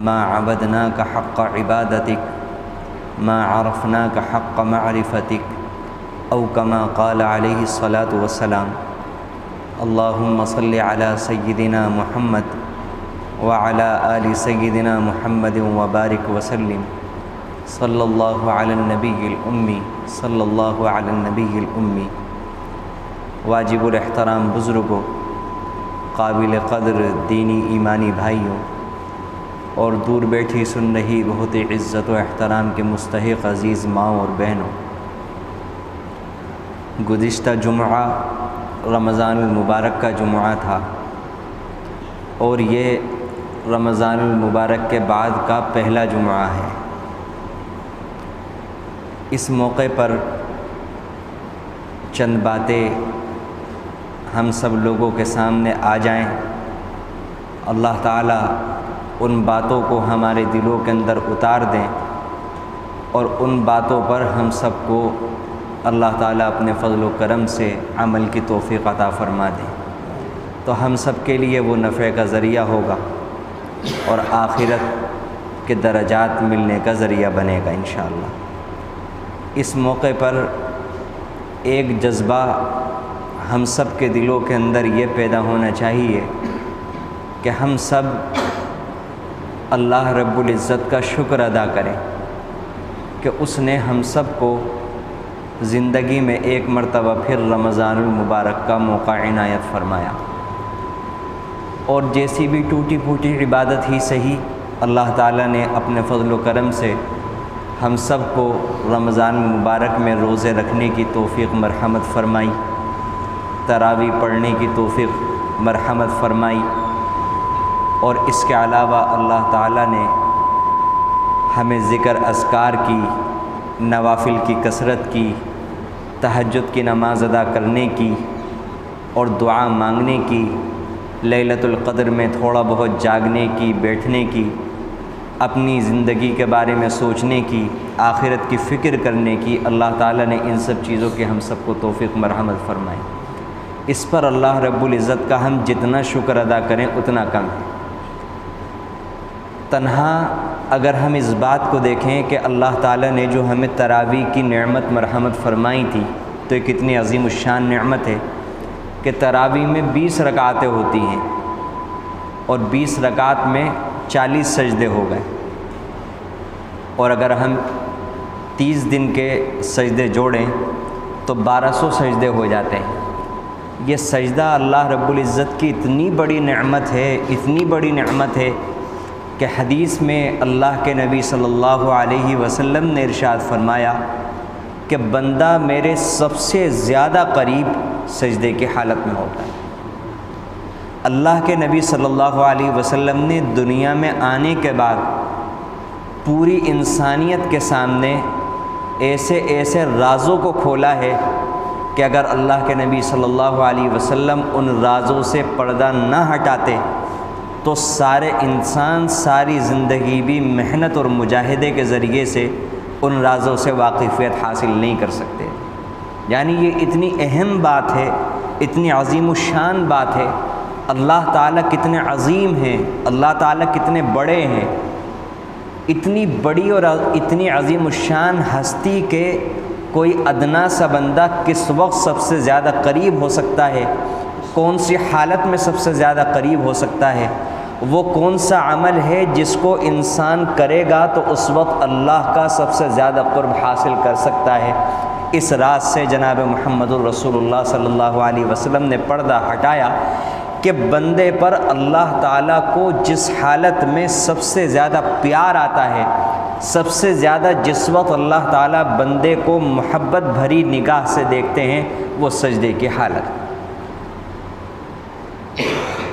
ما عبدناك حق عبادتك ما عرفناك حق معرفتك او كما قال عليه الصلاة والسلام اللهم صل على سيدنا محمد وعلى آل سيدنا محمد وبارك وسلم صلی اللہ علی النبی الأمی صلی اللہ علی النبی الأمی۔ واجب الاحترام بزرگوں، قابل قدر دینی ایمانی بھائیوں اور دور بیٹھی سن رہی بہت عزت و احترام کے مستحق عزیز ماؤں اور بہنوں، گزشتہ جمعہ رمضان المبارک کا جمعہ تھا اور یہ رمضان المبارک کے بعد کا پہلا جمعہ ہے۔ اس موقع پر چند باتیں ہم سب لوگوں کے سامنے آ جائیں، اللہ تعالیٰ ان باتوں کو ہمارے دلوں کے اندر اتار دیں اور ان باتوں پر ہم سب کو اللہ تعالیٰ اپنے فضل و کرم سے عمل کی توفیق عطا فرما دیں، تو ہم سب کے لیے وہ نفع کا ذریعہ ہوگا اور آخرت کے درجات ملنے کا ذریعہ بنے گا انشاءاللہ۔ اس موقع پر ایک جذبہ ہم سب کے دلوں کے اندر یہ پیدا ہونا چاہیے کہ ہم سب اللہ رب العزت کا شکر ادا کریں کہ اس نے ہم سب کو زندگی میں ایک مرتبہ پھر رمضان المبارک کا موقع عنایت فرمایا، اور جیسی بھی ٹوٹی پھوٹی عبادت ہی صحیح اللہ تعالیٰ نے اپنے فضل و کرم سے ہم سب کو رمضان المبارک میں روزے رکھنے کی توفیق مرحمت فرمائی، تراویح پڑھنے کی توفیق مرحمت فرمائی، اور اس کے علاوہ اللہ تعالیٰ نے ہمیں ذکر اذکار کی، نوافل کی کثرت کی، تہجد کی نماز ادا کرنے کی اور دعا مانگنے کی، لیلۃ القدر میں تھوڑا بہت جاگنے کی، بیٹھنے کی، اپنی زندگی کے بارے میں سوچنے کی، آخرت کی فکر کرنے کی، اللہ تعالیٰ نے ان سب چیزوں کی ہم سب کو توفیق مرحمت فرمائی۔ اس پر اللہ رب العزت کا ہم جتنا شکر ادا کریں اتنا کم ہے۔ تنہا اگر ہم اس بات کو دیکھیں کہ اللہ تعالیٰ نے جو ہمیں تراویح کی نعمت مرحمت فرمائی تھی، تو یہ کتنی عظیم الشان نعمت ہے کہ تراویح میں 20 رکعتیں ہوتی ہیں اور 20 رکعت میں 40 سجدے ہو گئے، اور اگر ہم 30 دن کے سجدے جوڑیں تو 1200 سجدے ہو جاتے ہیں۔ یہ سجدہ اللہ رب العزت کی اتنی بڑی نعمت ہے، اتنی بڑی نعمت ہے کہ حدیث میں اللہ کے نبی صلی اللہ علیہ وسلم نے ارشاد فرمایا کہ بندہ میرے سب سے زیادہ قریب سجدے کی حالت میں ہوتا ہے۔ اللہ کے نبی صلی اللہ علیہ وسلم نے دنیا میں آنے کے بعد پوری انسانیت کے سامنے ایسے ایسے رازوں کو کھولا ہے کہ اگر اللہ کے نبی صلی اللہ علیہ وسلم ان رازوں سے پردہ نہ ہٹاتے تو سارے انسان ساری زندگی بھی محنت اور مجاہدے کے ذریعے سے ان رازوں سے واقفیت حاصل نہیں کر سکتے۔ یعنی یہ اتنی اہم بات ہے، اتنی عظیم الشان بات ہے، اللہ تعالیٰ کتنے عظیم ہیں، اللہ تعالیٰ کتنے بڑے ہیں، اتنی بڑی اور اتنی عظیم الشان ہستی کے کوئی ادنا سا بندہ کس وقت سب سے زیادہ قریب ہو سکتا ہے، کون سی حالت میں سب سے زیادہ قریب ہو سکتا ہے، وہ کون سا عمل ہے جس کو انسان کرے گا تو اس وقت اللہ کا سب سے زیادہ قرب حاصل کر سکتا ہے۔ اس راز سے جناب محمد الرسول اللہ صلی اللہ علیہ وسلم نے پردہ ہٹایا کہ بندے پر اللہ تعالیٰ کو جس حالت میں سب سے زیادہ پیار آتا ہے، سب سے زیادہ جس وقت اللہ تعالیٰ بندے کو محبت بھری نگاہ سے دیکھتے ہیں، وہ سجدے کی حالت۔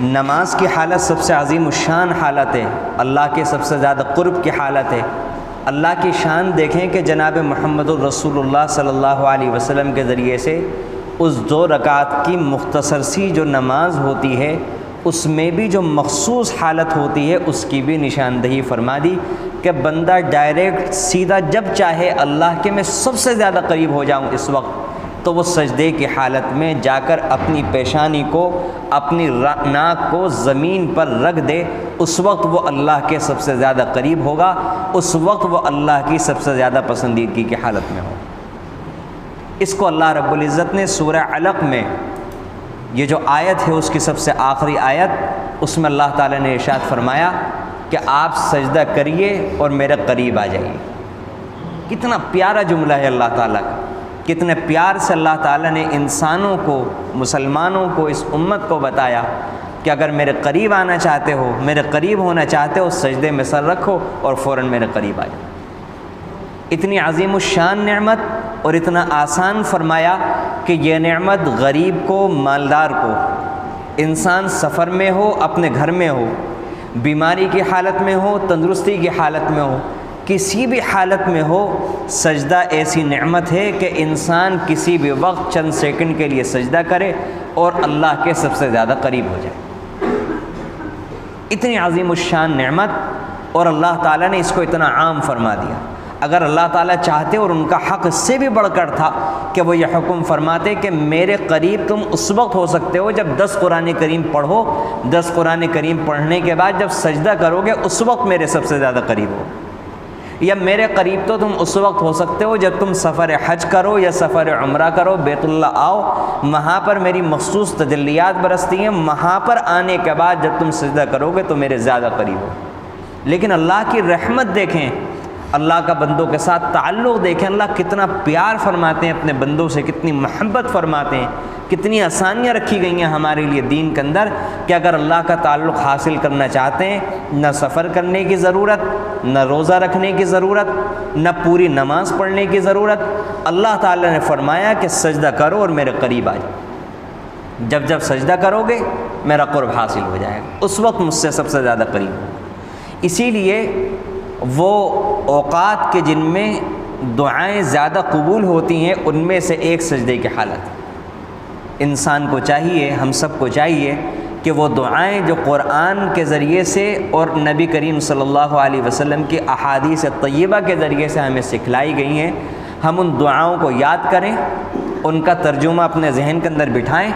نماز کی حالت سب سے عظیم الشان حالت ہے، اللہ کے سب سے زیادہ قرب کی حالت ہے۔ اللہ کی شان دیکھیں کہ جناب محمد الرسول اللہ صلی اللہ علیہ وسلم کے ذریعے سے اس 2 رکعت کی مختصر سی جو نماز ہوتی ہے، اس میں بھی جو مخصوص حالت ہوتی ہے اس کی بھی نشاندہی فرما دی کہ بندہ ڈائریکٹ سیدھا جب چاہے اللہ کے میں سب سے زیادہ قریب ہو جاؤں اس وقت تو وہ سجدے کی حالت میں جا کر اپنی پیشانی کو، اپنی ناک کو زمین پر رکھ دے، اس وقت وہ اللہ کے سب سے زیادہ قریب ہوگا، اس وقت وہ اللہ کی سب سے زیادہ پسندیدگی کی حالت میں ہو۔ اس کو اللہ رب العزت نے سورہ علق میں، یہ جو آیت ہے اس کی سب سے آخری آیت، اس میں اللہ تعالیٰ نے ارشاد فرمایا کہ آپ سجدہ کریے اور میرے قریب آ جائیے۔ کتنا پیارا جملہ ہے اللہ تعالیٰ کا، کتنے پیار سے اللہ تعالیٰ نے انسانوں کو، مسلمانوں کو، اس امت کو بتایا کہ اگر میرے قریب آنا چاہتے ہو، میرے قریب ہونا چاہتے ہو، سجدے میں سر رکھو اور فوراً میرے قریب آ جاؤ۔ اتنی عظیم الشان نعمت اور اتنا آسان فرمایا کہ یہ نعمت غریب کو، مالدار کو، انسان سفر میں ہو، اپنے گھر میں ہو، بیماری کی حالت میں ہو، تندرستی کی حالت میں ہو، کسی بھی حالت میں ہو، سجدہ ایسی نعمت ہے کہ انسان کسی بھی وقت چند سیکنڈ کے لیے سجدہ کرے اور اللہ کے سب سے زیادہ قریب ہو جائے۔ اتنی عظیم الشان نعمت، اور اللہ تعالیٰ نے اس کو اتنا عام فرما دیا۔ اگر اللہ تعالیٰ چاہتے اور ان کا حق اس سے بھی بڑھ کر تھا کہ وہ یہ حکم فرماتے کہ میرے قریب تم اس وقت ہو سکتے ہو جب 10 قرآن کریم پڑھو، 10 قرآن کریم پڑھنے کے بعد جب سجدہ کرو گے اس وقت میرے سب سے زیادہ قریب ہو، یا میرے قریب تو تم اس وقت ہو سکتے ہو جب تم سفر حج کرو یا سفر عمرہ کرو، بیت اللہ آؤ، وہاں پر میری مخصوص تجلیات برستی ہیں، وہاں پر آنے کے بعد جب تم سجدہ کرو گے تو میرے زیادہ قریب ہو۔ لیکن اللہ کی رحمت دیکھیں، اللہ کا بندوں کے ساتھ تعلق دیکھیں، اللہ کتنا پیار فرماتے ہیں اپنے بندوں سے، کتنی محبت فرماتے ہیں، کتنی آسانیاں رکھی گئی ہیں ہمارے لیے دین کے اندر کہ اگر اللہ کا تعلق حاصل کرنا چاہتے ہیں، نہ سفر کرنے کی ضرورت، نہ روزہ رکھنے کی ضرورت، نہ پوری نماز پڑھنے کی ضرورت، اللہ تعالیٰ نے فرمایا کہ سجدہ کرو اور میرے قریب آ جاؤ۔ جب جب سجدہ کرو گے میرا قرب حاصل ہو جائے گا، اس وقت مجھ سے سب سے زیادہ قریب ہوگا۔ اسی لیے وہ اوقات کے جن میں دعائیں زیادہ قبول ہوتی ہیں ان میں سے ایک سجدے کی حالت ہے۔ انسان کو چاہیے، ہم سب کو چاہیے کہ وہ دعائیں جو قرآن کے ذریعے سے اور نبی کریم صلی اللہ علیہ وسلم کی احادیث طیبہ کے ذریعے سے ہمیں سکھلائی گئی ہیں، ہم ان دعاؤں کو یاد کریں، ان کا ترجمہ اپنے ذہن کے اندر بٹھائیں،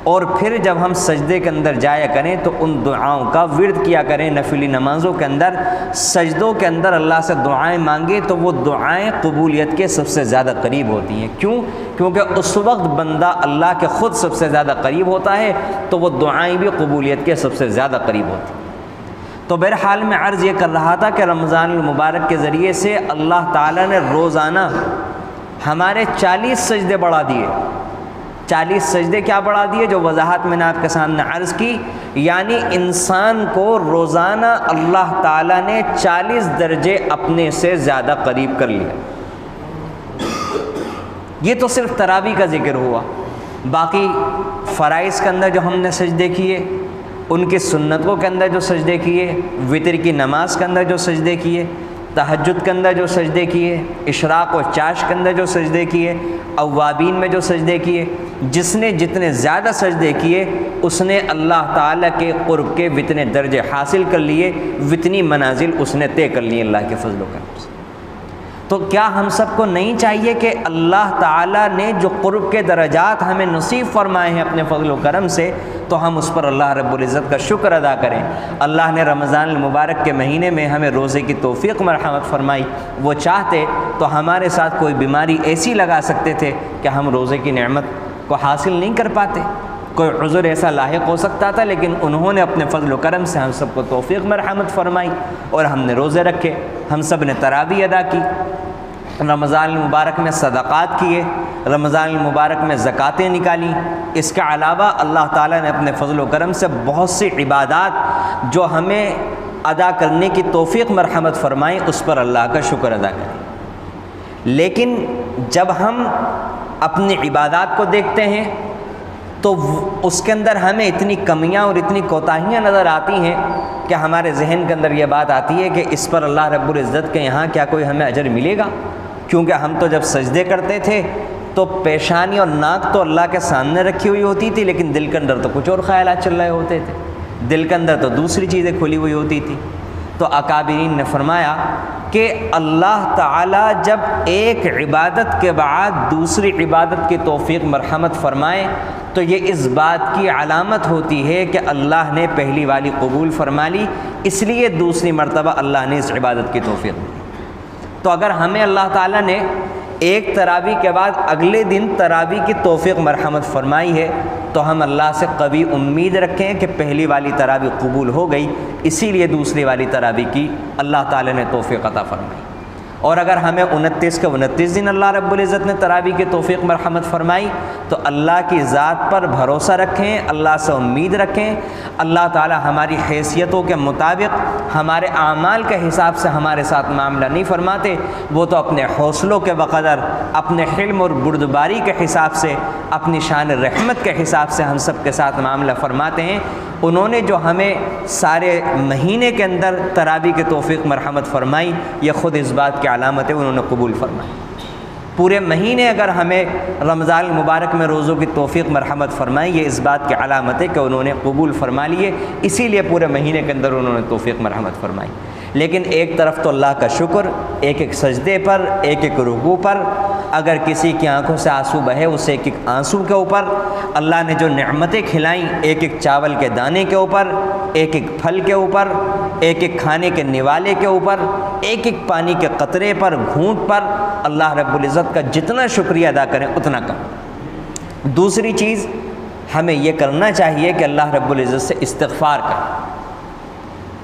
اور پھر جب ہم سجدے کے اندر جایا کریں تو ان دعاؤں کا ورد کیا کریں۔ نفلی نمازوں کے اندر، سجدوں کے اندر اللہ سے دعائیں مانگے تو وہ دعائیں قبولیت کے سب سے زیادہ قریب ہوتی ہیں۔ کیوں؟ کیونکہ اس وقت بندہ اللہ کے خود سب سے زیادہ قریب ہوتا ہے تو وہ دعائیں بھی قبولیت کے سب سے زیادہ قریب ہوتی ہیں۔ تو بہرحال میں عرض یہ کر رہا تھا کہ رمضان المبارک کے ذریعے سے اللہ تعالیٰ نے روزانہ ہمارے 40 سجدے بڑھا دیے۔ 40 سجدے کیا بڑھا دیے؟ جو وضاحت میں نے آپ کے سامنے عرض کی، یعنی انسان کو روزانہ اللہ تعالیٰ نے 40 درجے اپنے سے زیادہ قریب کر لیا۔ یہ تو صرف تراویح کا ذکر ہوا، باقی فرائض کے اندر جو ہم نے سجدے کیے، ان کی سنتوں کے اندر جو سجدے کیے، وتر کی نماز کے اندر جو سجدے کیے، تہجد کے اندر جو سجدے کیے، اشراق و چاش کے اندر جو سجدے کیے، اوابین میں جو سجدے کیے، جس نے جتنے زیادہ سجدے کیے اس نے اللہ تعالیٰ کے قرب کے وتنے درجے حاصل کر لیے، وتنی منازل اس نے طے کر لی اللہ کے فضل و کرم سے۔ تو کیا ہم سب کو نہیں چاہیے کہ اللہ تعالیٰ نے جو قرب کے درجات ہمیں نصیب فرمائے ہیں اپنے فضل و کرم سے، تو ہم اس پر اللہ رب العزت کا شکر ادا کریں۔ اللہ نے رمضان المبارک کے مہینے میں ہمیں روزے کی توفیق مرحمت فرمائی، وہ چاہتے تو ہمارے ساتھ کوئی بیماری ایسی لگا سکتے تھے کہ ہم روزے کی نعمت کو حاصل نہیں کر پاتے، کوئی عذر ایسا لاحق ہو سکتا تھا، لیکن انہوں نے اپنے فضل و کرم سے ہم سب کو توفیق مرحمت فرمائی اور ہم نے روزے رکھے، ہم سب نے تراویح ادا کی، رمضان المبارک میں صدقات کیے، رمضان المبارک میں زکاتیں نکالیں۔ اس کے علاوہ اللہ تعالیٰ نے اپنے فضل و کرم سے بہت سی عبادات جو ہمیں ادا کرنے کی توفیق مرحمت فرمائیں، اس پر اللہ کا شکر ادا کریں۔ لیکن جب ہم اپنی عبادات کو دیکھتے ہیں تو اس کے اندر ہمیں اتنی کمیاں اور اتنی کوتاہیاں نظر آتی ہیں کہ ہمارے ذہن کے اندر یہ بات آتی ہے کہ اس پر اللہ رب العزت کے یہاں کیا کوئی ہمیں اجر ملے گا؟ کیونکہ ہم تو جب سجدے کرتے تھے تو پیشانی اور ناک تو اللہ کے سامنے رکھی ہوئی ہوتی تھی، لیکن دل کے اندر تو کچھ اور خیالات چل رہے ہوتے تھے، دل کے اندر تو دوسری چیزیں کھلی ہوئی ہوتی تھی۔ تو اکابرین نے فرمایا کہ اللہ تعالیٰ جب ایک عبادت کے بعد دوسری عبادت کی توفیق مرحمت فرمائے تو یہ اس بات کی علامت ہوتی ہے کہ اللہ نے پہلی والی قبول فرما لی، اس لیے دوسری مرتبہ اللہ نے اس عبادت کی توفیق دی۔ تو اگر ہمیں اللہ تعالیٰ نے ایک تراویح کے بعد اگلے دن تراویح کی توفیق مرحمت فرمائی ہے تو ہم اللہ سے قوی امید رکھیں کہ پہلی والی تراویح قبول ہو گئی، اسی لیے دوسری والی تراویح کی اللہ تعالیٰ نے توفیق عطا فرمائی۔ اور اگر ہمیں 29 کے 29 دن اللہ رب العزت نے تراویح کی توفیق مرحمت فرمائی تو اللہ کی ذات پر بھروسہ رکھیں، اللہ سے امید رکھیں۔ اللہ تعالی ہماری حیثیتوں کے مطابق ہمارے اعمال کے حساب سے ہمارے ساتھ معاملہ نہیں فرماتے، وہ تو اپنے حوصلوں کے بقدر، اپنے حلم اور بردباری کے حساب سے، اپنی شان رحمت کے حساب سے ہم سب کے ساتھ معاملہ فرماتے ہیں۔ انہوں نے جو ہمیں سارے مہینے کے اندر تراویح کی توفیق مرحمت فرمائی، یہ خود اس بات کی علامت ہے انہوں نے قبول فرمائی۔ پورے مہینے اگر ہمیں رمضان المبارک میں روزوں کی توفیق مرحمت فرمائی، یہ اس بات کی علامت ہے کہ انہوں نے قبول فرما لیے، اسی لیے پورے مہینے کے اندر انہوں نے توفیق مرحمت فرمائی۔ لیکن ایک طرف تو اللہ کا شکر، ایک ایک سجدے پر، ایک ایک رکوع پر، اگر کسی کی آنکھوں سے آنسو بہے اسے ایک ایک آنسو کے اوپر، اللہ نے جو نعمتیں کھلائیں ایک ایک چاول کے دانے کے اوپر، ایک ایک پھل کے اوپر، ایک ایک کھانے کے نوالے کے اوپر، ایک ایک پانی کے قطرے پر، گھونٹ پر، اللہ رب العزت کا جتنا شکریہ ادا کریں اتنا کم۔ دوسری چیز ہمیں یہ کرنا چاہیے کہ اللہ رب العزت سے استغفار کریں۔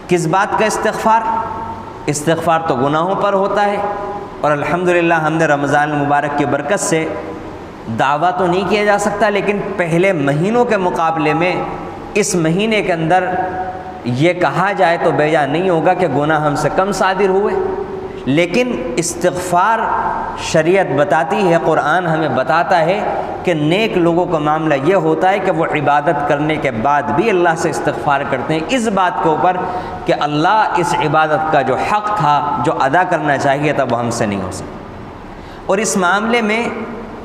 کس بات کا استغفار؟ استغفار تو گناہوں پر ہوتا ہے، اور الحمدللہ ہم نے رمضان المبارک کی برکت سے دعویٰ تو نہیں کیا جا سکتا، لیکن پہلے مہینوں کے مقابلے میں اس مہینے کے اندر یہ کہا جائے تو بے جا نہیں ہوگا کہ گناہ ہم سے کم صادر ہوئے۔ لیکن استغفار شریعت بتاتی ہے، قرآن ہمیں بتاتا ہے کہ نیک لوگوں کا معاملہ یہ ہوتا ہے کہ وہ عبادت کرنے کے بعد بھی اللہ سے استغفار کرتے ہیں، اس بات کے اوپر کہ اللہ اس عبادت کا جو حق تھا، جو ادا کرنا چاہیے تھا، وہ ہم سے نہیں ہو سکا۔ اور اس معاملے میں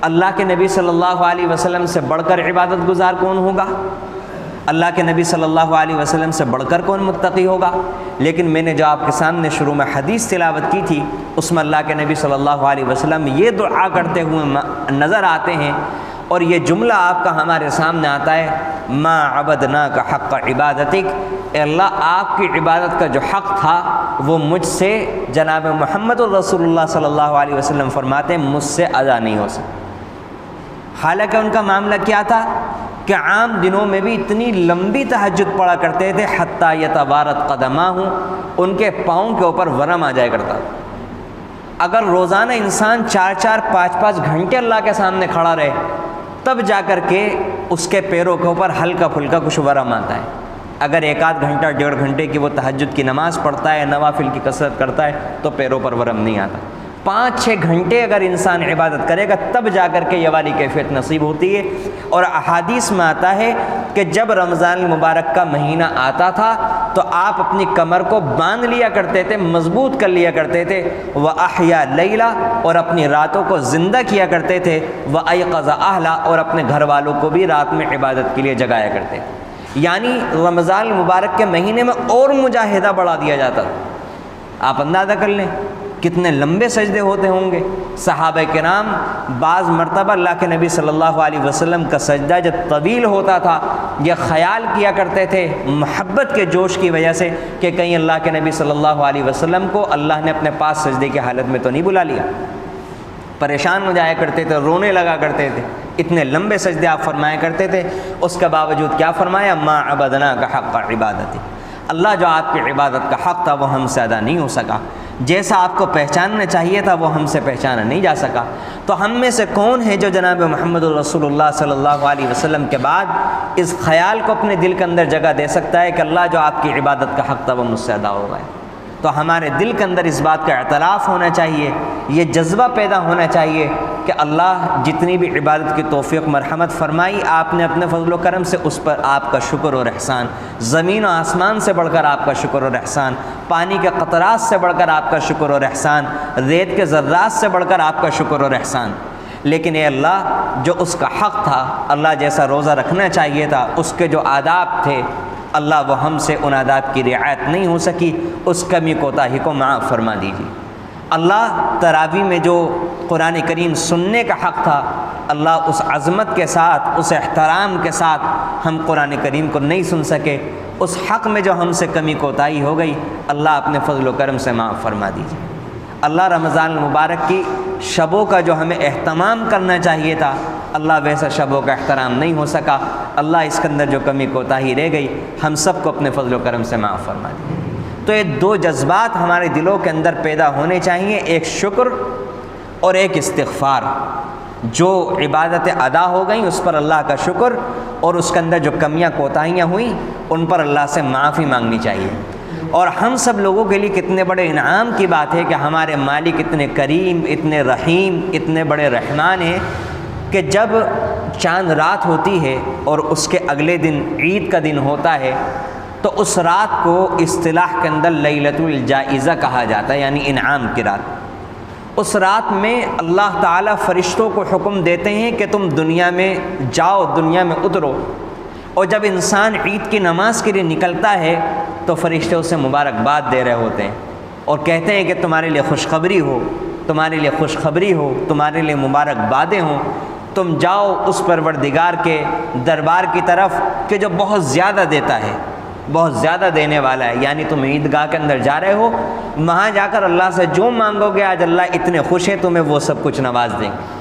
اللہ کے نبی صلی اللہ علیہ وسلم سے بڑھ کر عبادت گزار کون ہوگا؟ اللہ کے نبی صلی اللہ علیہ وسلم سے بڑھ کر کون متقی ہوگا؟ لیکن میں نے جو آپ کے سامنے شروع میں حدیث تلاوت کی تھی، اس میں اللہ کے نبی صلی اللہ علیہ وسلم یہ دعا کرتے ہوئے نظر آتے ہیں، اور یہ جملہ آپ کا ہمارے سامنے آتا ہے، ما عبدناک حق عبادتک، اے اللہ آپ کی عبادت کا جو حق تھا وہ مجھ سے، جناب محمد الرسول اللہ صلی اللہ علیہ وسلم فرماتے ہیں مجھ سے ادا نہیں ہو سکا۔ حالانکہ ان کا معاملہ کیا تھا کہ عام دنوں میں بھی اتنی لمبی تہجد پڑھا کرتے تھے، حتیٰ یتوارت قدماہ، ان کے پاؤں کے اوپر ورم آ جایا کرتا۔ اگر روزانہ انسان 4-4 5-5 گھنٹے اللہ کے سامنے کھڑا رہے تب جا کر کے اس کے پیروں کے اوپر ہلکا پھلکا کچھ ورم آتا ہے۔ اگر 1-8 گھنٹہ 1.5 گھنٹے کی وہ تہجد کی نماز پڑھتا ہے، نوافل کی کثرت کرتا ہے تو پیروں پر ورم نہیں آتا۔ 5-6 گھنٹے اگر انسان عبادت کرے گا تب جا کر کے یہ والی کیفیت نصیب ہوتی ہے۔ اور احادیث میں آتا ہے کہ جب رمضان المبارک کا مہینہ آتا تھا تو آپ اپنی کمر کو باندھ لیا کرتے تھے، مضبوط کر لیا کرتے تھے، وَأَحْيَا اللَّيْلَ، اور اپنی راتوں کو زندہ کیا کرتے تھے، وَأَيْقَظَ أَهْلَ، اور اپنے گھر والوں کو بھی رات میں عبادت کے لیے جگایا کرتے تھے۔ یعنی رمضان المبارک کے مہینے میں اور مجاہدہ بڑھا دیا جاتا تھا۔ آپ اندازہ کر لیں کتنے لمبے سجدے ہوتے ہوں گے۔ صحابہ کرام بعض مرتبہ اللہ کے نبی صلی اللہ علیہ وسلم کا سجدہ جب طویل ہوتا تھا یہ خیال کیا کرتے تھے محبت کے جوش کی وجہ سے کہ کہیں اللہ کے نبی صلی اللہ علیہ وسلم کو اللہ نے اپنے پاس سجدے کی حالت میں تو نہیں بلا لیا۔ پریشان ہو جایا کرتے تھے، رونے لگا کرتے تھے، اتنے لمبے سجدے آپ فرمایا کرتے تھے۔ اس کے باوجود کیا فرمایا؟ ما عبدناک حق عبادتی، اللہ جو آپ کی عبادت کا حق تھا وہ ہم سے ادا نہیں ہو سکا، جیسا آپ کو پہچاننا چاہیے تھا وہ ہم سے پہچانا نہیں جا سکا۔ تو ہم میں سے کون ہے جو جناب محمد الرسول اللہ صلی اللہ علیہ وسلم کے بعد اس خیال کو اپنے دل کے اندر جگہ دے سکتا ہے کہ اللہ جو آپ کی عبادت کا حق تھا وہ مجھ سے ادا ہو گئے؟ تو ہمارے دل کے اندر اس بات کا اعتراف ہونا چاہیے، یہ جذبہ پیدا ہونا چاہیے کہ اللہ جتنی بھی عبادت کی توفیق مرحمت فرمائی آپ نے اپنے فضل و کرم سے، اس پر آپ کا شکر اور احسان، زمین و آسمان سے بڑھ کر آپ کا شکر اور احسان، پانی کے قطرات سے بڑھ کر آپ کا شکر اور احسان، ریت کے ذرات سے بڑھ کر آپ کا شکر اور احسان۔ لیکن اے اللہ جو اس کا حق تھا، اللہ جیسا روزہ رکھنا چاہیے تھا، اس کے جو آداب تھے، اللہ وہ ہم سے ان آداب کی رعایت نہیں ہو سکی، اس کمی کوتاہی کو معاف فرما دیجیے۔ اللہ تراویح میں جو قرآن کریم سننے کا حق تھا، اللہ اس عظمت کے ساتھ، اس احترام کے ساتھ ہم قرآن کریم کو نہیں سن سکے، اس حق میں جو ہم سے کمی کوتاہی ہو گئی، اللہ اپنے فضل و کرم سے معاف فرما دیجیے۔ اللہ رمضان المبارک کی شبوں کا جو ہمیں اہتمام کرنا چاہیے تھا، اللہ ویسا شبوں کا احترام نہیں ہو سکا، اللہ اس کے اندر جو کمی کوتاہی رہ گئی، ہم سب کو اپنے فضل و کرم سے معاف فرما دیجیے۔ تو یہ دو جذبات ہمارے دلوں کے اندر پیدا ہونے چاہیے، ایک شکر اور ایک استغفار۔ جو عبادتیں ادا ہو گئیں اس پر اللہ کا شکر، اور اس کے اندر جو کمیاں کوتاہیاں ہوئیں ان پر اللہ سے معافی مانگنی چاہیے۔ اور ہم سب لوگوں کے لیے کتنے بڑے انعام کی بات ہے کہ ہمارے مالک اتنے کریم، اتنے رحیم، اتنے بڑے رحمان ہیں کہ جب چاند رات ہوتی ہے اور اس کے اگلے دن عید کا دن ہوتا ہے تو اس رات کو اصطلاح کے اندر لیلۃ الجائزہ کہا جاتا ہے، یعنی انعام کی رات۔ اس رات میں اللہ تعالیٰ فرشتوں کو حکم دیتے ہیں کہ تم دنیا میں جاؤ، دنیا میں اترو، اور جب انسان عید کی نماز کے لیے نکلتا ہے تو فرشتے اسے مبارکباد دے رہے ہوتے ہیں اور کہتے ہیں کہ تمہارے لیے خوشخبری ہو، تمہارے لیے خوشخبری ہو، تمہارے لیے مبارکبادیں ہوں، تم جاؤ اس پروردگار کے دربار کی طرف کہ جو بہت زیادہ دیتا ہے، بہت زیادہ دینے والا ہے۔ یعنی تم عیدگاہ کے اندر جا رہے ہو، وہاں جا کر اللہ سے جو مانگو گے آج اللہ اتنے خوش ہے تمہیں وہ سب کچھ نواز دیں گے۔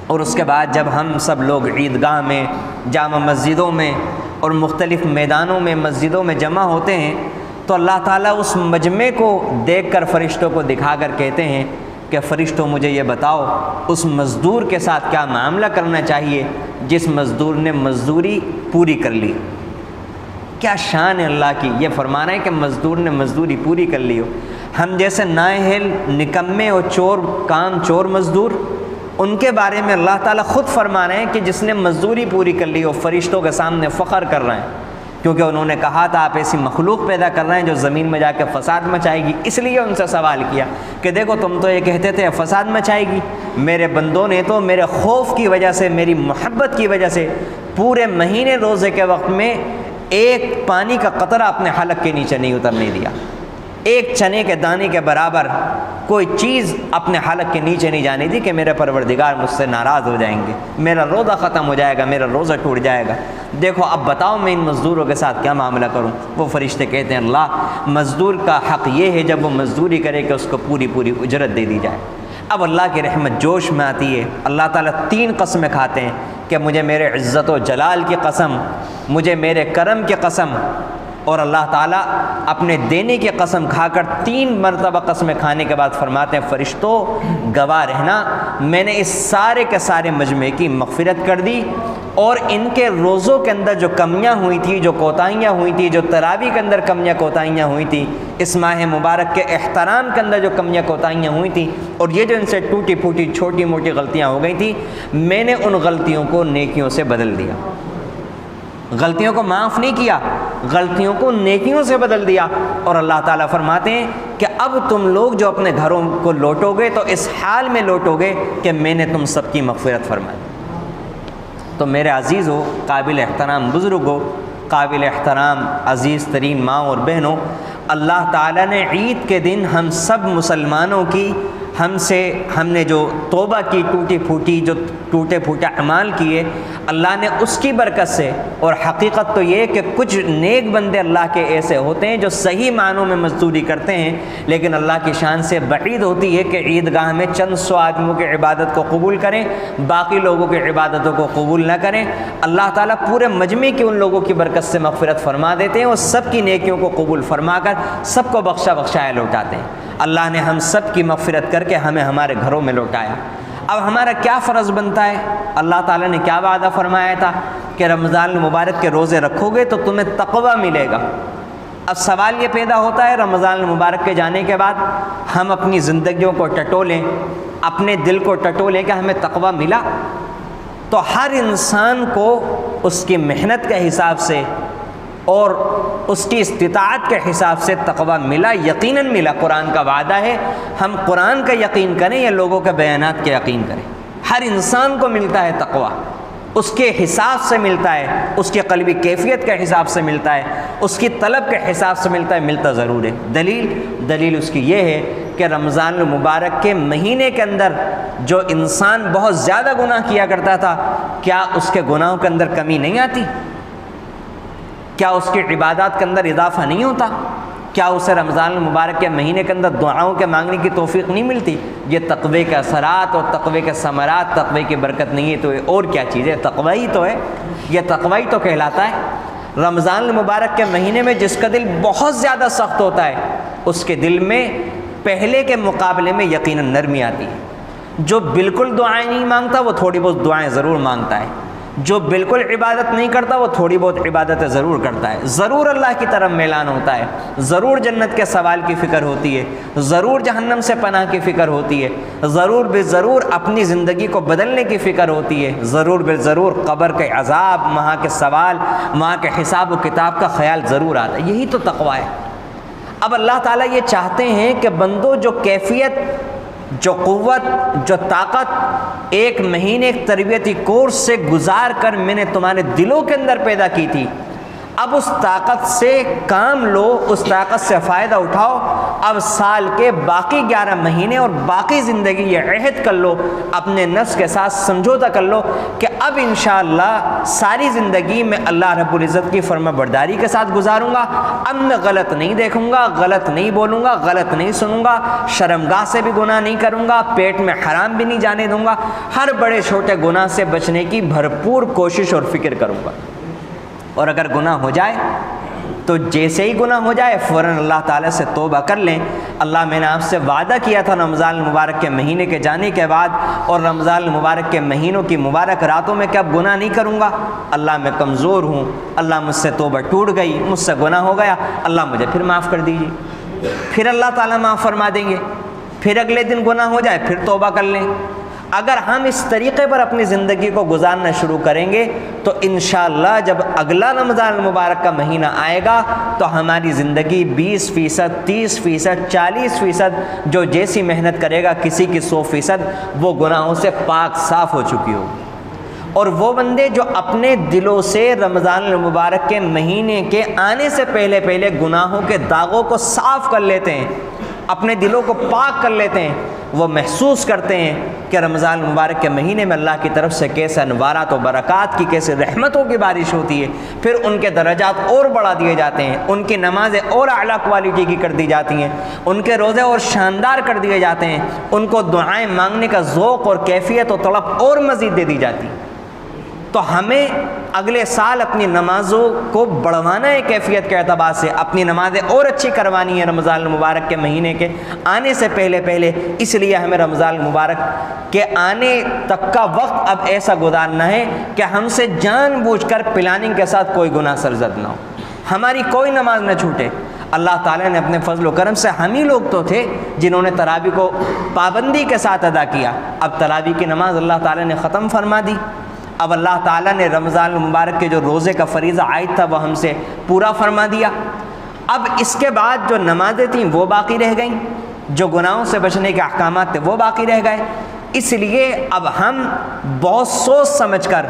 اور اس کے بعد جب ہم سب لوگ عیدگاہ میں، جامع مسجدوں میں اور مختلف میدانوں میں، مسجدوں میں جمع ہوتے ہیں تو اللہ تعالیٰ اس مجمع کو دیکھ کر فرشتوں کو دکھا کر کہتے ہیں کہ فرشتوں مجھے یہ بتاؤ اس مزدور کے ساتھ کیا معاملہ کرنا چاہیے جس مزدور نے مزدوری پوری کر لی۔ کیا شان ہے اللہ کی، یہ فرمانا ہے کہ مزدور نے مزدوری پوری کر لی ہو۔ ہم جیسے نااہل، نکمے اور چور مزدور، ان کے بارے میں اللہ تعالیٰ خود فرما رہے ہیں کہ جس نے مزدوری پوری کر لی ہو، فرشتوں کے سامنے فخر کر رہے ہیں، کیونکہ انہوں نے کہا تھا آپ ایسی مخلوق پیدا کر رہے ہیں جو زمین میں جا کے فساد مچائے گی۔ اس لیے ان سے سوال کیا کہ دیکھو تم تو یہ کہتے تھے فساد مچائے گی، میرے بندوں نے تو میرے خوف کی وجہ سے، میری محبت کی وجہ سے پورے مہینے روزے کے وقت میں ایک پانی کا قطرہ اپنے حلق کے نیچے نہیں اترنے دیا، ایک چنے کے دانے کے برابر کوئی چیز اپنے حلق کے نیچے نہیں جانے دی کہ میرے پروردگار مجھ سے ناراض ہو جائیں گے، میرا روزہ ختم ہو جائے گا، میرا روزہ ٹوٹ جائے گا۔ دیکھو اب بتاؤ میں ان مزدوروں کے ساتھ کیا معاملہ کروں؟ وہ فرشتے کہتے ہیں اللہ مزدور کا حق یہ ہے جب وہ مزدوری کرے کہ اس کو پوری اجرت دے دی جائے۔ اب اللہ کی رحمت جوش میں آتی ہے، اللہ تعالیٰ 3 قسمیں کھاتے ہیں کہ مجھے میرے عزت و جلال کی قسم، مجھے میرے کرم کی قسم، اور اللہ تعالیٰ اپنے دینے کی قسم کھا کر 3 مرتبہ قسمیں کھانے کے بعد فرماتے ہیں فرشتوں گواہ رہنا میں نے اس سارے کے سارے مجمع کی مغفرت کر دی، اور ان کے روزوں کے اندر جو کمیاں ہوئی تھی، جو کوتاہیاں ہوئی تھی، جو تراویح کے اندر کمیاں کوتاہیاں ہوئی تھی، اس ماہ مبارک کے احترام کے اندر جو کمیاں کوتاہیاں ہوئی تھیں، اور یہ جو ان سے ٹوٹی پھوٹی چھوٹی موٹی غلطیاں ہو گئی تھیں، میں نے ان غلطیوں کو نیکیوں سے بدل دیا۔ غلطیوں کو معاف نہیں کیا، غلطیوں کو نیکیوں سے بدل دیا۔ اور اللہ تعالیٰ فرماتے ہیں کہ اب تم لوگ جو اپنے گھروں کو لوٹو گے تو اس حال میں لوٹو گے کہ میں نے تم سب کی مغفرت فرمائی۔ تو میرے عزیز ہو، قابل احترام بزرگ ہو، قابل احترام عزیز ترین ماں اور بہنوں، اللہ تعالیٰ نے عید کے دن ہم سب مسلمانوں کی، ہم نے جو توبہ کی، ٹوٹے پھوٹے اعمال کیے، اللہ نے اس کی برکت سے، اور حقیقت تو یہ کہ کچھ نیک بندے اللہ کے ایسے ہوتے ہیں جو صحیح معنوں میں مزدوری کرتے ہیں، لیکن اللہ کی شان سے بعید ہوتی ہے کہ عیدگاہ میں چند 100 آدمیوں کی عبادت کو قبول کریں، باقی لوگوں کی عبادتوں کو قبول نہ کریں۔ اللہ تعالیٰ پورے مجمع کی ان لوگوں کی برکت سے مغفرت فرما دیتے ہیں اور سب کی نیکیوں کو قبول فرما کر سب کو بخشایا لوٹاتے ہیں۔ اللہ نے ہم سب کی مغفرت کر کے ہمیں ہمارے گھروں میں لوٹایا۔ اب ہمارا کیا فرض بنتا ہے؟ اللہ تعالیٰ نے کیا وعدہ فرمایا تھا کہ رمضان المبارک کے روزے رکھو گے تو تمہیں تقویٰ ملے گا۔ اب سوال یہ پیدا ہوتا ہے رمضان المبارک کے جانے کے بعد ہم اپنی زندگیوں کو ٹٹولیں، اپنے دل کو ٹٹولیں کہ ہمیں تقویٰ ملا؟ تو ہر انسان کو اس کی محنت کے حساب سے اور اس کی استطاعت کے حساب سے تقویٰ ملا، یقیناً ملا۔ قرآن کا وعدہ ہے، ہم قرآن کا یقین کریں یا لوگوں کے بیانات کے یقین کریں، ہر انسان کو ملتا ہے تقویٰ۔ اس کے حساب سے ملتا ہے، اس کی قلبی کیفیت کے حساب سے ملتا ہے، اس کی طلب کے حساب سے ملتا ہے، ملتا ضرور ہے۔ دلیل اس کی یہ ہے کہ رمضان المبارک کے مہینے کے اندر جو انسان بہت زیادہ گناہ کیا کرتا تھا، کیا اس کے گناہوں کے اندر کمی نہیں آتی؟ کیا اس کی عبادات کے اندر اضافہ نہیں ہوتا؟ کیا اسے رمضان المبارک کے مہینے کے اندر دعاؤں کے مانگنے کی توفیق نہیں ملتی؟ یہ تقوی کے اثرات اور تقوی کے ثمرات، تقوی کی برکت نہیں ہے تو اور کیا چیز ہے؟ تقوی ہی تو ہے، یہ تقوی ہی تو کہلاتا ہے۔ رمضان المبارک کے مہینے میں جس کا دل بہت زیادہ سخت ہوتا ہے، اس کے دل میں پہلے کے مقابلے میں یقیناً نرمی آتی ہے۔ جو بالکل دعائیں نہیں مانگتا وہ تھوڑی بہت دعائیں ضرور مانگتا ہے، جو بالکل عبادت نہیں کرتا وہ تھوڑی بہت عبادتیں ضرور کرتا ہے، ضرور اللہ کی طرف میلان ہوتا ہے، ضرور جنت کے سوال کی فکر ہوتی ہے، ضرور جہنم سے پناہ کی فکر ہوتی ہے، ضرور بے ضرور اپنی زندگی کو بدلنے کی فکر ہوتی ہے، ضرور بے ضرور قبر کے عذاب، وہاں کے سوال، وہاں کے حساب و کتاب کا خیال ضرور آتا ہے۔ یہی تو تقویٰ ہے۔ اب اللہ تعالیٰ یہ چاہتے ہیں کہ بندو جو کیفیت، جو قوت، جو طاقت ایک مہینے ایک تربیتی کورس سے گزار کر میں نے تمہارے دلوں کے اندر پیدا کی تھی، اب اس طاقت سے کام لو، اس طاقت سے فائدہ اٹھاؤ۔ اب سال کے باقی 11 مہینے اور باقی زندگی یہ عہد کر لو، اپنے نفس کے ساتھ سمجھوتا کر لو کہ اب انشاءاللہ ساری زندگی میں اللہ رب العزت کی فرما برداری کے ساتھ گزاروں گا۔ اب میں غلط نہیں دیکھوں گا، غلط نہیں بولوں گا، غلط نہیں سنوں گا، شرمگاہ سے بھی گناہ نہیں کروں گا، پیٹ میں حرام بھی نہیں جانے دوں گا، ہر بڑے چھوٹے گناہ سے بچنے کی بھرپور کوشش اور فکر کروں گا۔ اور اگر گناہ ہو جائے تو جیسے ہی گناہ ہو جائے فوراً اللہ تعالیٰ سے توبہ کر لیں۔ اللہ میں نے آپ سے وعدہ کیا تھا رمضان المبارک کے مہینے کے جانے کے بعد اور رمضان المبارک کے مہینوں کی مبارک راتوں میں کہ اب گناہ نہیں کروں گا۔ اللہ میں کمزور ہوں، اللہ مجھ سے توبہ ٹوٹ گئی، مجھ سے گناہ ہو گیا، اللہ مجھے پھر معاف کر دیجیے۔ پھر اللہ تعالیٰ معاف فرما دیں گے، پھر اگلے دن گناہ ہو جائے پھر توبہ کر لیں۔ اگر ہم اس طریقے پر اپنی زندگی کو گزارنا شروع کریں گے تو انشاءاللہ جب اگلا رمضان المبارک کا مہینہ آئے گا تو ہماری زندگی 20%، 30%، 40% جو جیسی محنت کرے گا، کسی کی 100% وہ گناہوں سے پاک صاف ہو چکی ہوگی۔ اور وہ بندے جو اپنے دلوں سے رمضان المبارک کے مہینے کے آنے سے پہلے گناہوں کے داغوں کو صاف کر لیتے ہیں، اپنے دلوں کو پاک کر لیتے ہیں، وہ محسوس کرتے ہیں کہ رمضان المبارک کے مہینے میں اللہ کی طرف سے کیسے انوارات و برکات کی، کیسے رحمتوں کی بارش ہوتی ہے، پھر ان کے درجات اور بڑھا دیے جاتے ہیں، ان کی نمازیں اور اعلیٰ کوالٹی کی کر دی جاتی ہیں، ان کے روزے اور شاندار کر دیے جاتے ہیں، ان کو دعائیں مانگنے کا ذوق اور کیفیت و طلب اور مزید دے دی جاتی ہے۔ تو ہمیں اگلے سال اپنی نمازوں کو بڑھوانا ہے، کیفیت کے اعتبار سے اپنی نمازیں اور اچھی کروانی ہے رمضان المبارک کے مہینے کے آنے سے پہلے۔ اس لیے ہمیں رمضان المبارک کے آنے تک کا وقت اب ایسا گزارنا ہے کہ ہم سے جان بوجھ کر پلاننگ کے ساتھ کوئی گناہ سرزد نہ ہو، ہماری کوئی نماز نہ چھوٹے۔ اللہ تعالیٰ نے اپنے فضل و کرم سے ہم ہی لوگ تو تھے جنہوں نے تراویح کو پابندی کے ساتھ ادا کیا، اب تراویح کی نماز اللہ تعالیٰ نے ختم فرما دی۔ اب اللہ تعالیٰ نے رمضان المبارک کے جو روزے کا فریضہ عائد تھا وہ ہم سے پورا فرما دیا۔ اب اس کے بعد جو نمازیں تھیں وہ باقی رہ گئیں، جو گناہوں سے بچنے کے احکامات تھے وہ باقی رہ گئے۔ اس لیے اب ہم بہت سوچ سمجھ کر،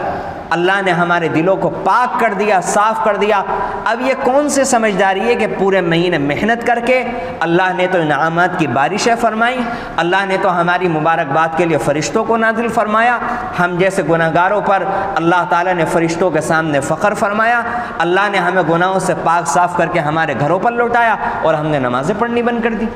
اللہ نے ہمارے دلوں کو پاک کر دیا، صاف کر دیا۔ اب یہ کون سی سمجھداری ہے کہ پورے مہینے محنت کر کے اللہ نے تو انعامات کی بارشیں فرمائیں، اللہ نے تو ہماری مبارکباد کے لیے فرشتوں کو نازل فرمایا، ہم جیسے گناہگاروں پر اللہ تعالیٰ نے فرشتوں کے سامنے فخر فرمایا، اللہ نے ہمیں گناہوں سے پاک صاف کر کے ہمارے گھروں پر لوٹایا اور ہم نے نمازیں پڑھنی بند کر دی۔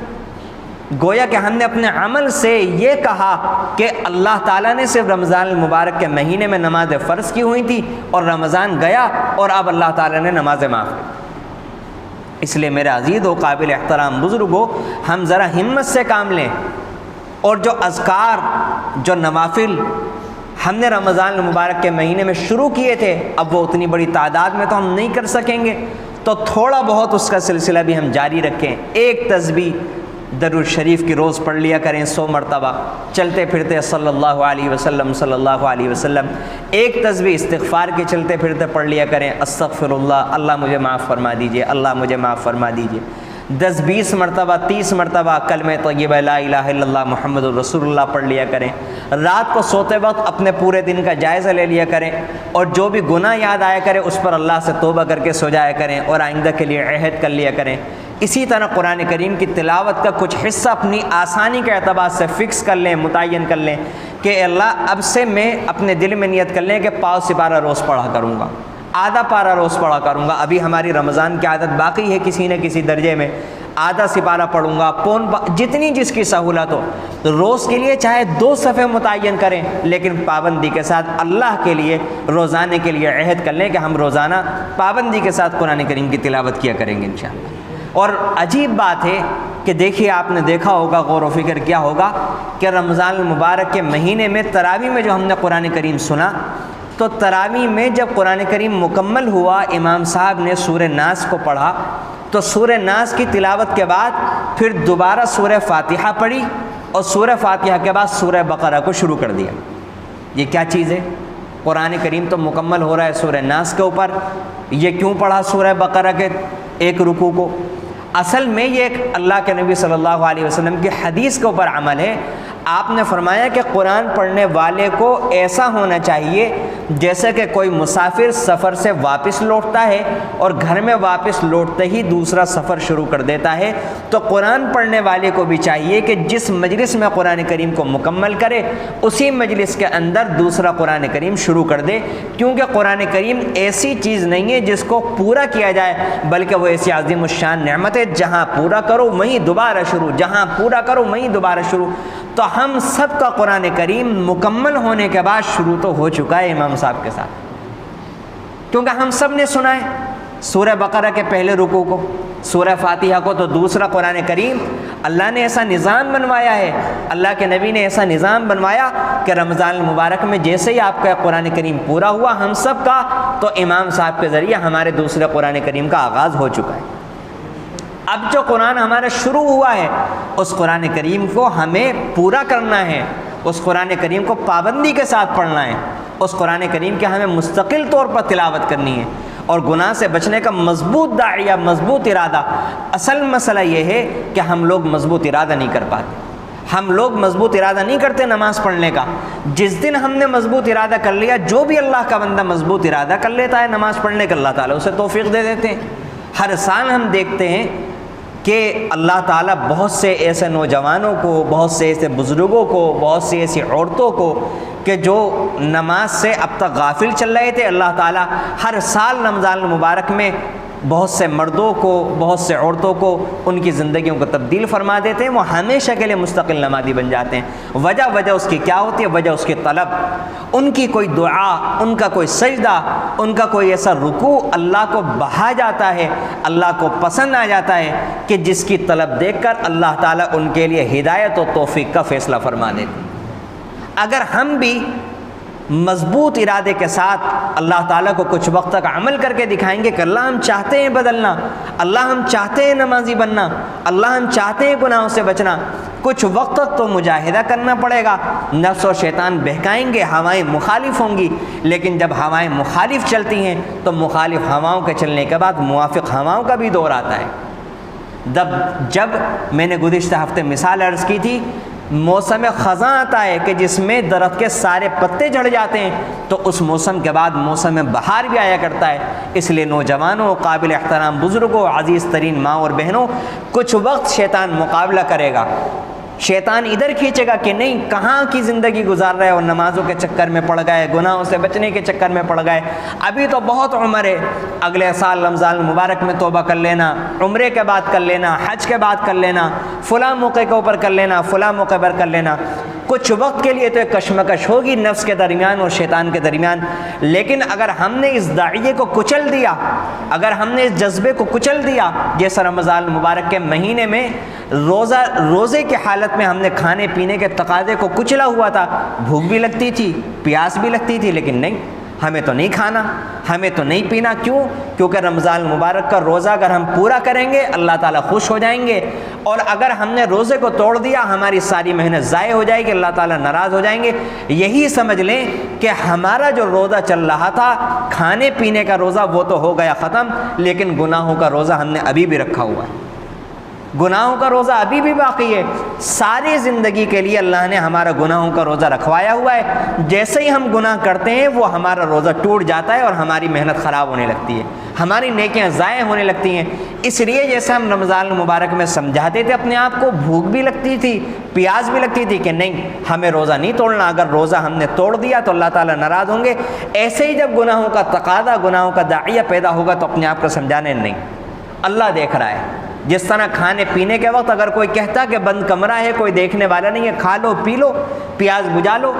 گویا کہ ہم نے اپنے عمل سے یہ کہا کہ اللہ تعالیٰ نے صرف رمضان المبارک کے مہینے میں نمازیں فرض کی ہوئی تھی اور رمضان گیا اور اب اللہ تعالیٰ نے نمازیں معاف کی۔ اس لیے میرے عزیز و قابل احترام بزرگوں، ہم ذرا ہمت سے کام لیں اور جو اذکار، جو نوافل ہم نے رمضان المبارک کے مہینے میں شروع کیے تھے اب وہ اتنی بڑی تعداد میں تو ہم نہیں کر سکیں گے، تو تھوڑا بہت اس کا سلسلہ بھی ہم جاری رکھیں۔ ایک تسبیح درود شریف کی روز پڑھ لیا کریں 100 مرتبہ، چلتے پھرتے صلی اللہ علیہ وسلم صلی اللہ علیہ وسلم۔ ایک تسبیح استغفار کی چلتے پھرتے پڑھ لیا کریں، استغفر اللہ، اللہ مجھے معاف فرما دیجئے، اللہ مجھے معاف فرما دیجئے۔ 10-20 مرتبہ 30 مرتبہ کلمہ طیبہ لا الہ الا اللہ محمد الرسول اللہ پڑھ لیا کریں۔ رات کو سوتے وقت اپنے پورے دن کا جائزہ لے لیا کریں، اور جو بھی گناہ یاد آیا کرے اس پر اللہ سے توبہ کر کے سو جایا کریں، اور آئندہ کے لیے عہد کر لیا کریں۔ اسی طرح قرآن کریم کی تلاوت کا کچھ حصہ اپنی آسانی کے اعتبار سے فکس کر لیں، متعین کر لیں کہ اللہ اب سے میں اپنے دل میں نیت کر لیں کہ پاؤ سپارہ روز پڑھا کروں گا، آدھا پارہ روز پڑھا کروں گا۔ ابھی ہماری رمضان کی عادت باقی ہے کسی نہ کسی درجے میں، آدھا سپارہ پڑھوں گا، جتنی جس کی سہولت ہو۔ روز کے لیے چاہے 2 صفحے متعین کریں، لیکن پابندی کے ساتھ اللہ کے لیے روزانے کے لیے عہد کر لیں کہ ہم روزانہ پابندی کے ساتھ قرآن کریم کی تلاوت کیا کریں گے انشاءاللہ۔ اور عجیب بات ہے کہ دیکھیے، آپ نے دیکھا ہوگا، غور و فکر کیا ہوگا کہ رمضان المبارک کے مہینے میں تراویح میں جو ہم نے قرآن کریم سنا، تو تراویح میں جب قرآن کریم مکمل ہوا، امام صاحب نے سورہ ناس کو پڑھا، تو سورہ ناس کی تلاوت کے بعد پھر دوبارہ سورہ فاتحہ پڑھی، اور سورہ فاتحہ کے بعد سورہ بقرہ کو شروع کر دیا۔ یہ کیا چیز ہے؟ قرآن کریم تو مکمل ہو رہا ہے سورہ ناس کے اوپر، یہ کیوں پڑھا سورہ بقرہ کے ایک رکوع کو؟ اصل میں یہ ایک اللہ کے نبی صلی اللہ علیہ وسلم کی حدیث کے اوپر عمل ہے۔ آپ نے فرمایا کہ قرآن پڑھنے والے کو ایسا ہونا چاہیے جیسے کہ کوئی مسافر سفر سے واپس لوٹتا ہے اور گھر میں واپس لوٹتے ہی دوسرا سفر شروع کر دیتا ہے، تو قرآن پڑھنے والے کو بھی چاہیے کہ جس مجلس میں قرآن کریم کو مکمل کرے، اسی مجلس کے اندر دوسرا قرآن کریم شروع کر دے، کیونکہ قرآن کریم ایسی چیز نہیں ہے جس کو پورا کیا جائے، بلکہ وہ ایسی عظیم الشان نعمت ہے جہاں پورا کرو وہیں دوبارہ شروع، جہاں پورا کرو وہیں دوبارہ شروع۔ تو ہم سب کا قرآن کریم مکمل ہونے کے بعد شروع تو ہو چکا ہے امام صاحب کے ساتھ، کیونکہ ہم سب نے سنا ہے سورہ بقرہ کے پہلے رکوع کو، سورہ فاتحہ کو، تو دوسرا قرآن کریم اللہ نے ایسا نظام بنوایا ہے، اللہ کے نبی نے ایسا نظام بنوایا کہ رمضان المبارک میں جیسے ہی آپ کا قرآن کریم پورا ہوا ہم سب کا، تو امام صاحب کے ذریعے ہمارے دوسرے قرآن کریم کا آغاز ہو چکا ہے۔ اب جو قرآن ہمارا شروع ہوا ہے اس قرآن کریم کو ہمیں پورا کرنا ہے، اس قرآن کریم کو پابندی کے ساتھ پڑھنا ہے، اس قرآن کریم کے ہمیں مستقل طور پر تلاوت کرنی ہے، اور گناہ سے بچنے کا مضبوط داعیہ، مضبوط ارادہ۔ اصل مسئلہ یہ ہے کہ ہم لوگ مضبوط ارادہ نہیں کر پاتے، ہم لوگ مضبوط ارادہ نہیں کرتے نماز پڑھنے کا۔ جس دن ہم نے مضبوط ارادہ کر لیا، جو بھی اللہ کا بندہ مضبوط ارادہ کر لیتا ہے نماز پڑھنے کا، اللہ تعالیٰ اسے توفیق دے دیتے ہیں۔ ہر سال ہم دیکھتے ہیں کہ اللہ تعالیٰ بہت سے ایسے نوجوانوں کو، بہت سے ایسے بزرگوں کو، بہت سی ایسی عورتوں کو کہ جو نماز سے اب تک غافل چل رہے تھے، اللہ تعالیٰ ہر سال رمضان المبارک میں بہت سے مردوں کو، بہت سے عورتوں کو ان کی زندگیوں کو تبدیل فرما دیتے ہیں، وہ ہمیشہ کے لیے مستقل نمازی بن جاتے ہیں۔ وجہ اس کی کیا ہوتی ہے؟ وجہ اس کی طلب، ان کی کوئی دعا، ان کا کوئی سجدہ، ان کا کوئی ایسا رکوع اللہ کو بہا جاتا ہے، اللہ کو پسند آ جاتا ہے کہ جس کی طلب دیکھ کر اللہ تعالیٰ ان کے لیے ہدایت و توفیق کا فیصلہ فرما دیتے ہیں۔ اگر ہم بھی مضبوط ارادے کے ساتھ اللہ تعالیٰ کو کچھ وقت تک عمل کر کے دکھائیں گے کہ اللہ ہم چاہتے ہیں بدلنا، اللہ ہم چاہتے ہیں نمازی بننا، اللہ ہم چاہتے ہیں گناہوں سے بچنا، کچھ وقت تک تو مجاہدہ کرنا پڑے گا، نفس و شیطان بہکائیں گے، ہوائیں مخالف ہوں گی، لیکن جب ہوائیں مخالف چلتی ہیں تو مخالف ہواؤں کے چلنے کے بعد موافق ہواؤں کا بھی دور آتا ہے۔ جب میں نے گزشتہ ہفتے مثال عرض کی تھی، موسم خزاں آتا ہے کہ جس میں درخت کے سارے پتے جھڑ جاتے ہیں، تو اس موسم کے بعد موسم بہار بھی آیا کرتا ہے۔ اس لیے نوجوانوں، قابل احترام بزرگوں، عزیز ترین ماں اور بہنوں، کچھ وقت شیطان مقابلہ کرے گا، شیطان ادھر کھینچے گا کہ نہیں کہاں کی زندگی گزار رہے ہو، نمازوں کے چکر میں پڑ گئے، گناہوں سے بچنے کے چکر میں پڑ گئے، ابھی تو بہت عمر ہے، اگلے سال رمضان المبارک میں توبہ کر لینا، عمرے کے بعد کر لینا، حج کے بعد کر لینا، فلاں موقع کے اوپر کر لینا، فلاں موقع پر کر لینا۔ کچھ وقت کے لیے تو ایک کشمکش ہوگی نفس کے درمیان اور شیطان کے درمیان، لیکن اگر ہم نے اس داعیے کو کچل دیا، اگر ہم نے اس جذبے کو کچل دیا، جیسا رمضان المبارک کے مہینے میں روزے کی حالت میں ہم نے کھانے پینے کے تقاضے کو کچلا ہوا تھا، بھوک بھی لگتی تھی، پیاس بھی لگتی تھی، لیکن نہیں، ہمیں تو نہیں کھانا، ہمیں تو نہیں پینا۔ کیوں؟ کیونکہ رمضان المبارک کا روزہ اگر ہم پورا کریں گے اللہ تعالیٰ خوش ہو جائیں گے، اور اگر ہم نے روزے کو توڑ دیا ہماری ساری محنت ضائع ہو جائے گی، اللہ تعالیٰ ناراض ہو جائیں گے۔ یہی سمجھ لیں کہ ہمارا جو روزہ چل رہا تھا، کھانے پینے کا روزہ، وہ تو ہو گیا ختم، لیکن گناہوں کا روزہ ہم نے ابھی بھی رکھا ہوا ہے۔ گناہوں کا روزہ ابھی بھی باقی ہے، ساری زندگی کے لیے اللہ نے ہمارا گناہوں کا روزہ رکھوایا ہوا ہے۔ جیسے ہی ہم گناہ کرتے ہیں وہ ہمارا روزہ ٹوٹ جاتا ہے اور ہماری محنت خراب ہونے لگتی ہے، ہماری نیکیاں ضائع ہونے لگتی ہیں۔ اس لیے جیسے ہم رمضان المبارک میں سمجھاتے تھے اپنے آپ کو، بھوک بھی لگتی تھی، پیاس بھی لگتی تھی کہ نہیں ہمیں روزہ نہیں توڑنا، اگر روزہ ہم نے توڑ دیا تو اللہ تعالیٰ ناراض ہوں گے۔ ایسے ہی جب گناہوں کا تقاضا، گناہوں کا داعیہ پیدا ہوگا تو اپنے آپ کو سمجھانے نہیں، اللہ دیکھ رہا ہے۔ جس طرح کھانے پینے کے وقت اگر کوئی کہتا کہ بند کمرہ ہے، کوئی دیکھنے والا نہیں ہے، کھا لو پی لو، پیاس بجھا لو،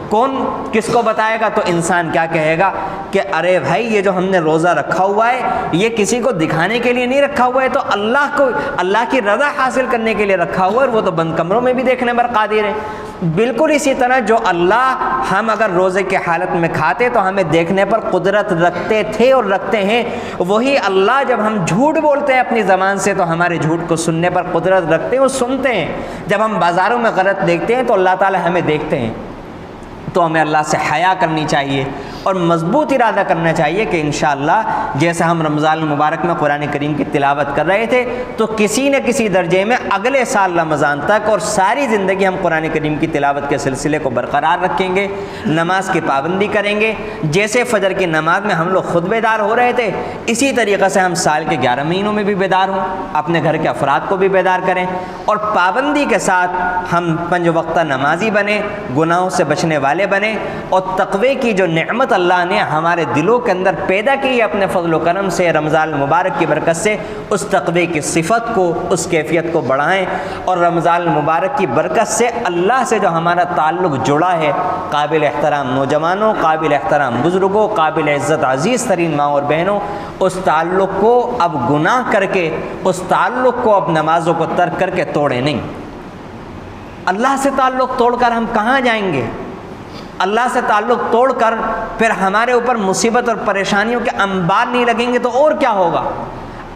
کون کس کو بتائے گا؟ تو انسان کیا کہے گا کہ ارے بھائی یہ جو ہم نے روزہ رکھا ہوا ہے یہ کسی کو دکھانے کے لیے نہیں رکھا ہوا ہے، تو اللہ کی رضا حاصل کرنے کے لیے رکھا ہوا ہے، اور وہ تو بند کمروں میں بھی دیکھنے پر قادر ہے۔ بالکل اسی طرح جو اللہ ہم اگر روزے کی حالت میں کھاتے تو ہمیں دیکھنے پر قدرت رکھتے تھے اور رکھتے ہیں، وہی اللہ جب ہم جھوٹ بولتے ہیں اپنی زبان سے تو ہمارے جھوٹ کو سننے پر قدرت رکھتے ہیں اور سنتے ہیں۔ جب ہم بازاروں میں غلط دیکھتے ہیں تو اللہ تعالی ہمیں دیکھتے ہیں۔ تو ہمیں اللہ سے حیا کرنی چاہیے اور مضبوط ارادہ کرنا چاہیے کہ انشاءاللہ جیسے ہم رمضان المبارک میں قرآن کریم کی تلاوت کر رہے تھے تو کسی نہ کسی درجے میں اگلے سال رمضان تک اور ساری زندگی ہم قرآن کریم کی تلاوت کے سلسلے کو برقرار رکھیں گے، نماز کی پابندی کریں گے۔ جیسے فجر کی نماز میں ہم لوگ خود بیدار ہو رہے تھے، اسی طریقے سے ہم سال کے 11 مہینوں میں بھی بیدار ہوں، اپنے گھر کے افراد کو بھی بیدار کریں اور پابندی کے ساتھ ہم 5 وقتہ نمازی بنیں، گناہوں سے بچنے والے بنے اور تقوی کی جو نعمت اللہ نے ہمارے دلوں کے اندر پیدا کی ہے اپنے فضل و کرم سے، رمضان المبارک کی برکت سے، اس تقوی کی صفت کو، اس کیفیت کو بڑھائیں اور رمضان المبارک کی برکت سے اللہ سے جو ہمارا تعلق جڑا ہے، قابل احترام نوجوانوں، قابل احترام بزرگوں، قابل عزت عزیز ترین ماں اور بہنوں، اس تعلق کو اب گناہ کر کے، اس تعلق کو اب نمازوں کو ترک کر کے توڑیں نہیں۔ اللہ سے تعلق توڑ کر ہم کہاں جائیں گے؟ اللہ سے تعلق توڑ کر پھر ہمارے اوپر مصیبت اور پریشانیوں کے انبار نہیں لگیں گے تو اور کیا ہوگا؟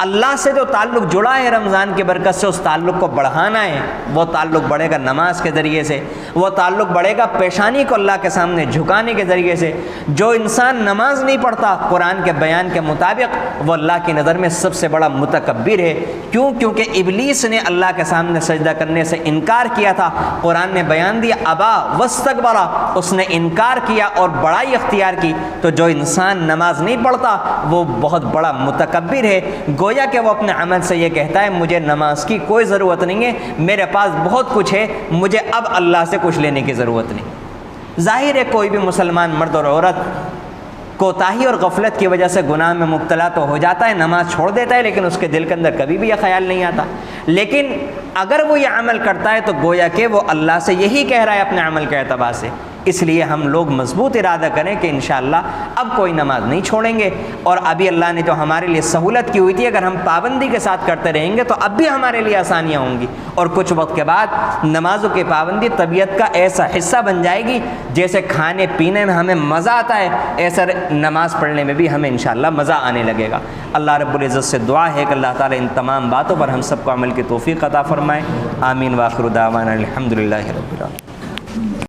اللہ سے جو تعلق جڑا ہے رمضان کی برکت سے، اس تعلق کو بڑھانا ہے۔ وہ تعلق بڑھے گا نماز کے ذریعے سے، وہ تعلق بڑھے گا پیشانی کو اللہ کے سامنے جھکانے کے ذریعے سے۔ جو انسان نماز نہیں پڑھتا قرآن کے بیان کے مطابق، وہ اللہ کی نظر میں سب سے بڑا متکبر ہے۔ کیوں؟ کیونکہ ابلیس نے اللہ کے سامنے سجدہ کرنے سے انکار کیا تھا۔ قرآن نے بیان دیا ابا واستکبر، اس نے انکار کیا اور بڑائی اختیار کی۔ تو جو انسان نماز نہیں پڑھتا وہ بہت بڑا متکبر ہے، گویا کہ وہ اپنے عمل سے یہ کہتا ہے مجھے نماز کی کوئی ضرورت نہیں ہے، میرے پاس بہت کچھ ہے، مجھے اب اللہ سے کچھ لینے کی ضرورت نہیں۔ ظاہر ہے کوئی بھی مسلمان مرد اور عورت کوتاہی اور غفلت کی وجہ سے گناہ میں مبتلا تو ہو جاتا ہے، نماز چھوڑ دیتا ہے، لیکن اس کے دل کے اندر کبھی بھی یہ خیال نہیں آتا۔ لیکن اگر وہ یہ عمل کرتا ہے تو گویا کہ وہ اللہ سے یہی کہہ رہا ہے اپنے عمل کے اعتبار سے۔ اس لیے ہم لوگ مضبوط ارادہ کریں کہ انشاءاللہ اب کوئی نماز نہیں چھوڑیں گے، اور ابھی اللہ نے جو ہمارے لیے سہولت کی ہوئی تھی اگر ہم پابندی کے ساتھ کرتے رہیں گے تو اب بھی ہمارے لیے آسانیاں ہوں گی، اور کچھ وقت کے بعد نمازوں کی پابندی طبیعت کا ایسا حصہ بن جائے گی جیسے کھانے پینے میں ہمیں مزہ آتا ہے، ایسا نماز پڑھنے میں بھی ہمیں انشاءاللہ مزہ آنے لگے گا۔ اللہ رب العزت سے دعا ہے کہ اللہ تعالیٰ ان تمام باتوں پر ہم سب کو عمل کی توفیق عطا فرمائے۔ آمین۔ وآخر دعوانا الحمدللہ رب العالمین۔